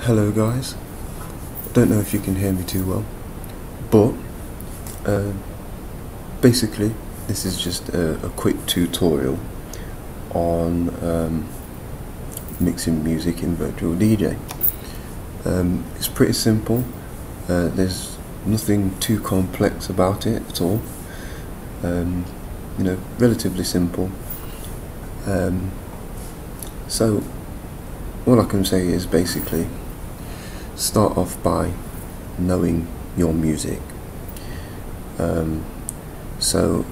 Hello guys, don't know if you can hear me too well, but basically this is just a quick tutorial on mixing music in Virtual DJ. It's pretty simple, there's nothing too complex about it at all, relatively simple. So all I can say is basically start off by knowing your music. So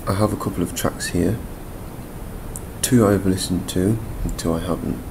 I have a couple of tracks here, 2 I've listened to and 2 I haven't.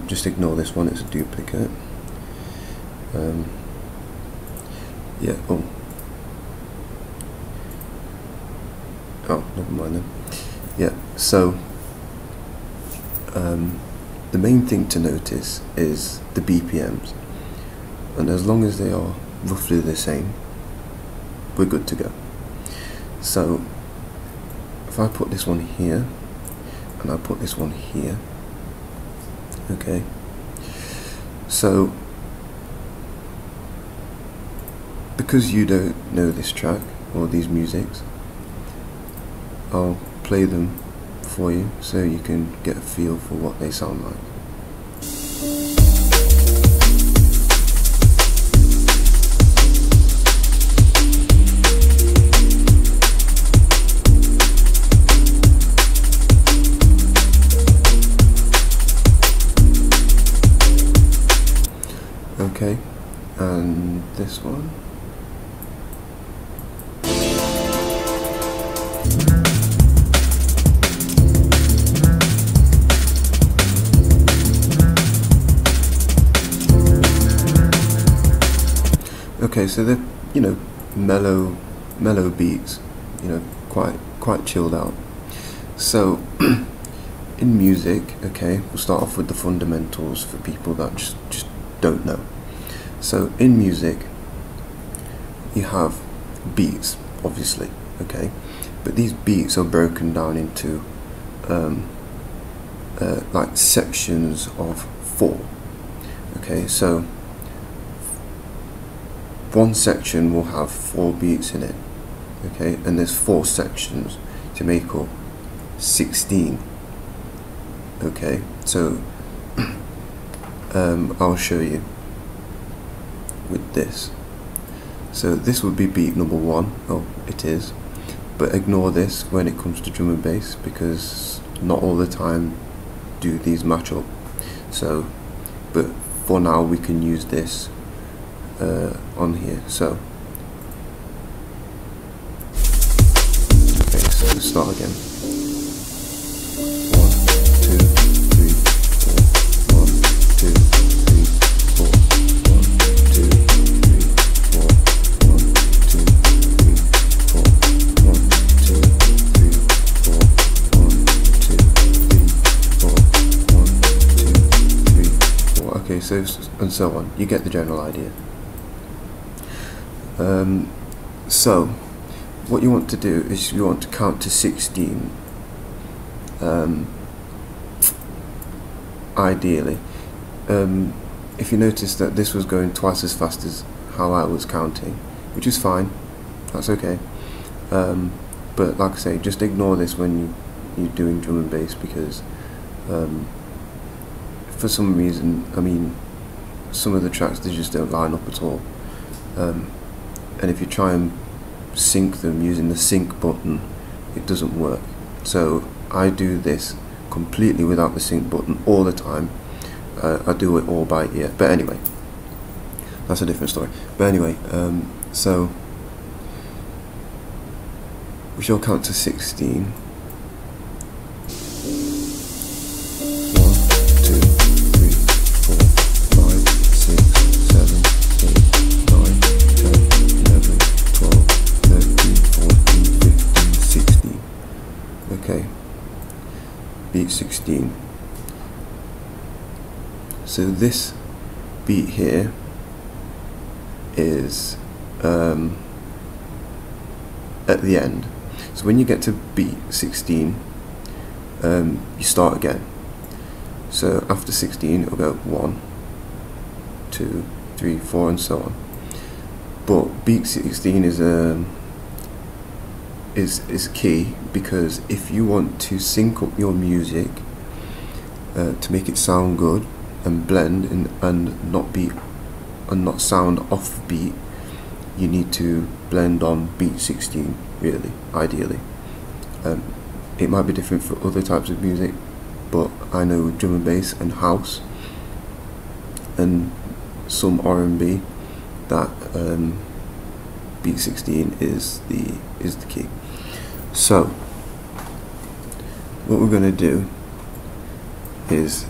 Just ignore this one, it's a duplicate. Never mind then. So the main thing to notice is the BPMs, and as long as they are roughly the same, we're good to go. So if I put this one here and I put this one here, okay, so because you don't know this track or these musics, I'll play them for you so you can get a feel for what they sound like. Okay, and this one. Okay, so they're mellow beats, quite chilled out. So in music, okay, we'll start off with the fundamentals for people that just don't know. So in music you have beats, obviously, okay, but these beats are broken down into like sections of 4. Okay, so one section will have 4 beats in it, okay, and there's 4 sections to make up 16. Okay, so I'll show you with this. So this would be beat number 1. Oh, it is, but ignore this when it comes to drum and bass, because not all the time do these match up. So, but for now we can use this on here. So okay, so let's start again. 1, 2, 3, 4. 1, 2, 3, 4. 1, 2, 3, 4. 1, 2, 3, 4. 1, 2, 3, 4. 1, 2, 3, 4. 1, 2, 3, 4. Okay, so and so on. You get the general idea. So what you want to do is you want to count to 16, ideally. If you notice that this was going twice as fast as how I was counting, which is fine, that's okay, but like I say, just ignore this when you're doing drum and bass, because for some reason, some of the tracks, they just don't line up at all. And if you try and sync them using the sync button, it doesn't work. So I do this completely without the sync button all the time. I do it all by ear, but anyway, that's a different story. But anyway, so we shall count to 16. 16. So this beat here is at the end. So when you get to beat 16, you start again. So after 16 it'll go 1, 2, 3, 4, and so on. But beat 16 is key, because if you want to sync up your music to make it sound good and blend and not sound off beat, you need to blend on beat 16, really, ideally. It might be different for other types of music, but I know drum and bass and house and some R&B that beat 16 is the key. So what we're going to do is,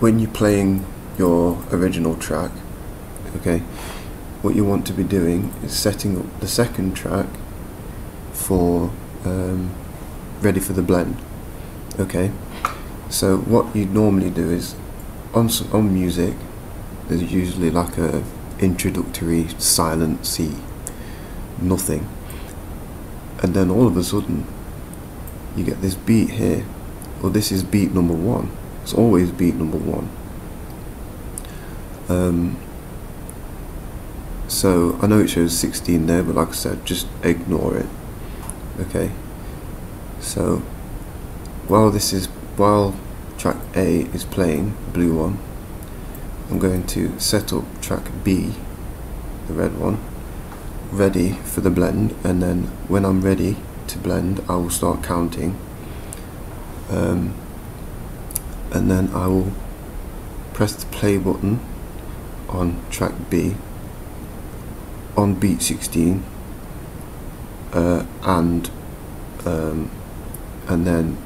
when you're playing your original track, okay, what you want to be doing is setting up the second track for ready for the blend. Okay, so what you normally do is on music there's usually like a introductory silent C, nothing, and then all of a sudden you get this beat here. Well, this is beat number 1. It's always beat number 1. So I know it shows 16 there, but like I said, just ignore it. Okay, so while track A is playing, blue one, I'm going to set up track B, the red one, ready for the blend, and then when I'm ready to blend I will start counting, and then I will press the play button on track B on beat 16, and then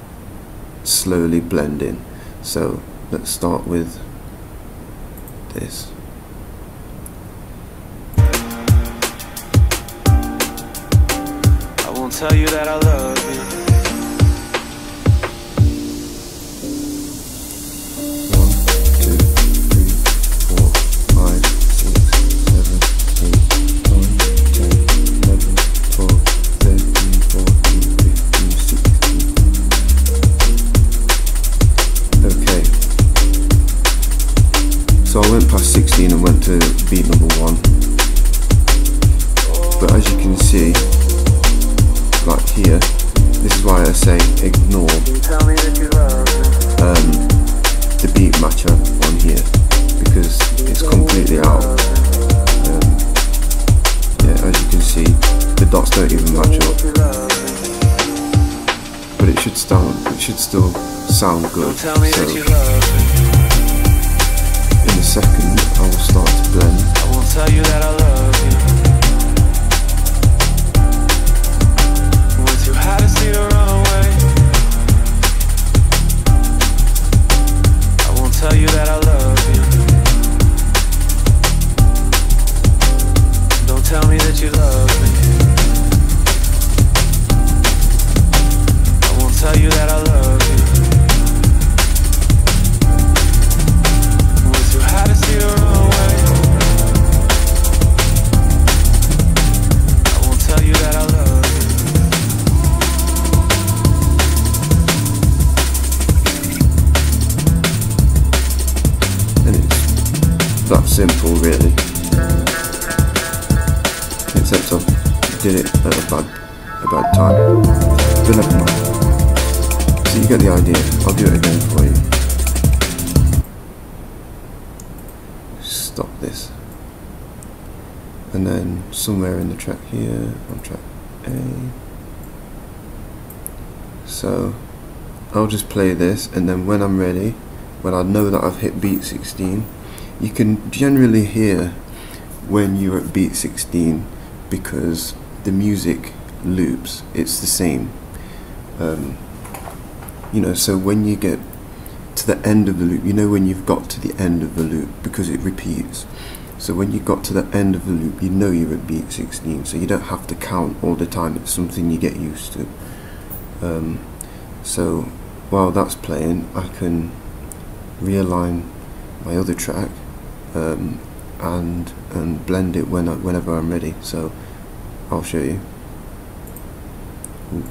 slowly blend in. So let's start with this. I won't tell you that I love you. 1, 2, 3, 4, 5, 6, 7, 8, 9, 10, 11, 12, 13, 14, 15, 16. Okay. So I went past 16 and went to beat number 1. But as you can see, like here, this is why I say ignore the beat matcher on here, because it's completely out. Yeah, as you can see, the dots don't even match up, but it should still sound good. So in a second I will start to blend. I won't tell you that I love you. We're too high to see the runaway. I won't tell you that I love you. Don't tell me that you love me. I won't tell you that I love you. We're too high to see the runaway. I won't tell you that I love you. And it's that simple, really. Except I did it at a bad time. But never mind. So you get the idea. I'll do it again for you. Stop this. And then somewhere in the track here, on track A. So I'll just play this, and then when I'm ready, when I know that I've hit beat 16, you can generally hear when you're at beat 16 because the music loops. It's the same. You know, so when you get to the end of the loop, you know when you've got to the end of the loop because it repeats. So when you got to the end of the loop, you know you're at beat 16, so you don't have to count all the time. It's something you get used to. So while that's playing, I can realign my other track and blend it whenever I'm ready. So I'll show you. Ooh.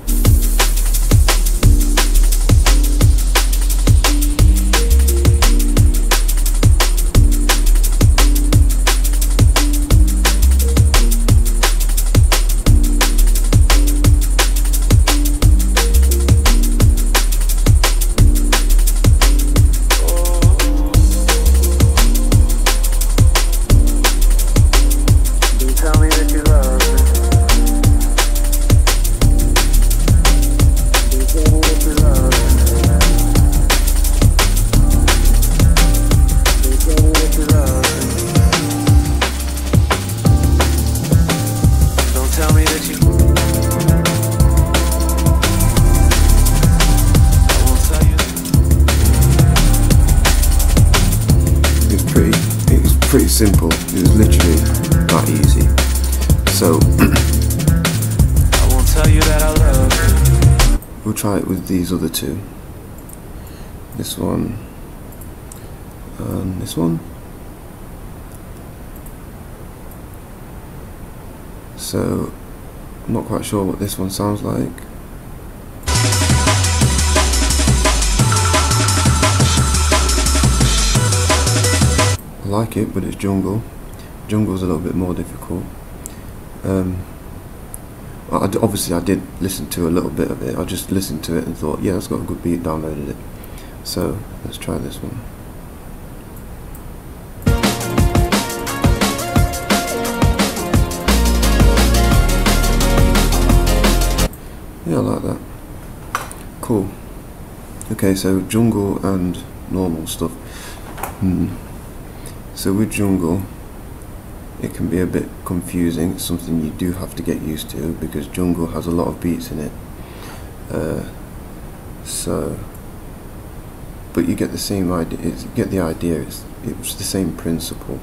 pretty simple. It was literally that easy. So I won't tell you that I love you. we'll try it with these other two. This one and this one. So I'm not quite sure what this one sounds like. I like it, but it's jungle. Jungle's a little bit more difficult. Obviously I did listen to a little bit of it. I just listened to it and thought, yeah, it's got a good beat, downloaded it. So let's try this one. Yeah, I like that. Cool. Okay, so jungle and normal stuff. So with jungle, it can be a bit confusing. It's something you do have to get used to because jungle has a lot of beats in it. But you get the same idea. You get the idea. It's the same principle.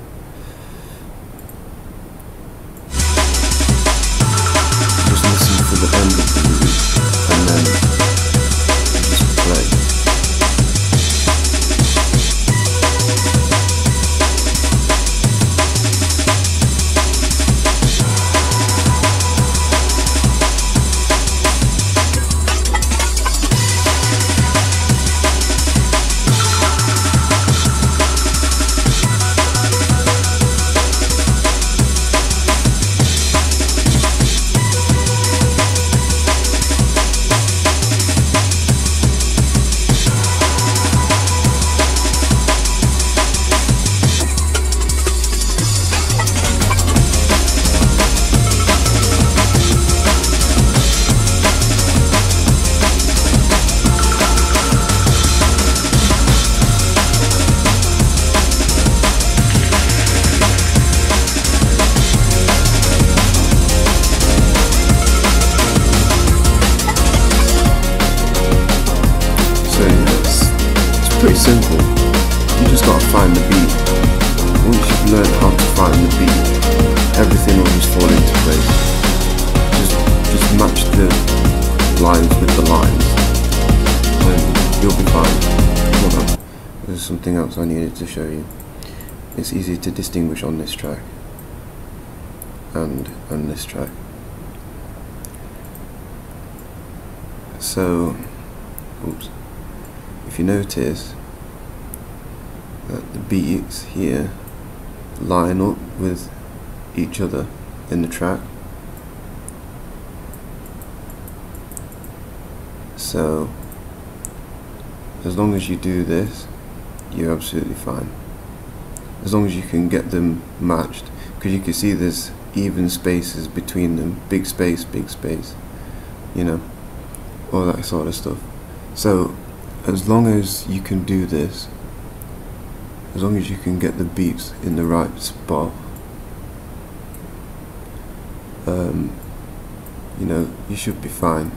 Just listen for the end of the beat and then just play. Pretty simple. You just gotta find the beat. Once you've learned how to find the beat, everything will just fall into place. Just match the lines with the lines, and you'll be fine. Hold on. There's something else I needed to show you. It's easy to distinguish on this track and this track. So, oops. If you notice that the beats here line up with each other in the track, so as long as you do this, you're absolutely fine. As long as you can get them matched, because you can see there's even spaces between them, big space, you know, all that sort of stuff. So as long as you can do this, as long as you can get the beats in the right spot, you know, you should be fine.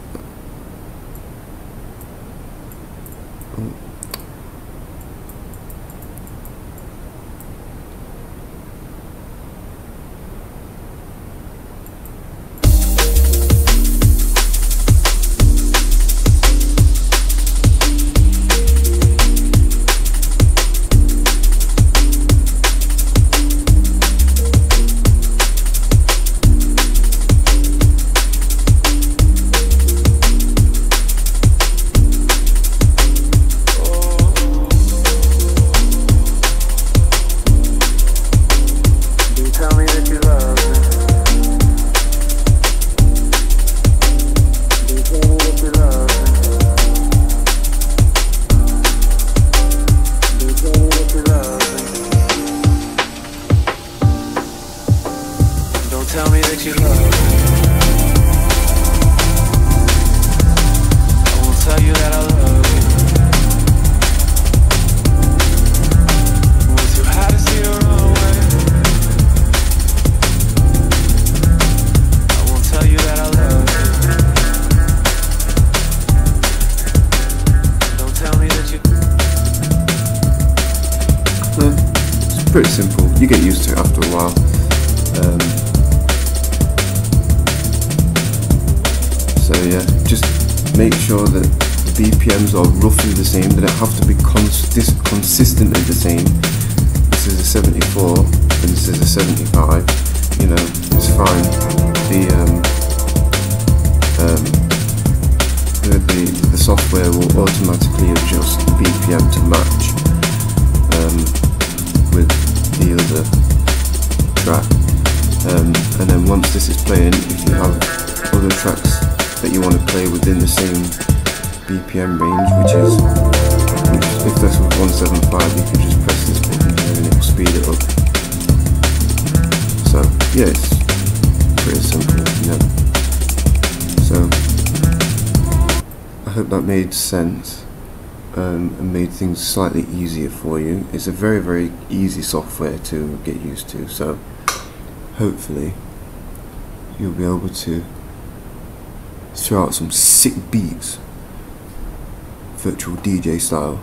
Tell me that you love me. I won't tell you that I love you. We're too high to see the wrong way. I won't tell you that I love you. Don't tell me that you. It's pretty simple. You get used to it after a while. So yeah, just make sure that the BPMs are roughly the same. They don't have to be consistently the same. This is a 74 and this is a 75. You know, it's fine. The software will automatically adjust the BPM to match with the other track. And then once this is playing, if you have other tracks that you want to play within the same BPM range, which if this was 175, you could just press this button here and it will speed it up. So yeah, it's pretty simple, you know. So I hope that made sense and made things slightly easier for you. It's a very, very easy software to get used to, so hopefully you'll be able to throw out some sick beats, virtual DJ style.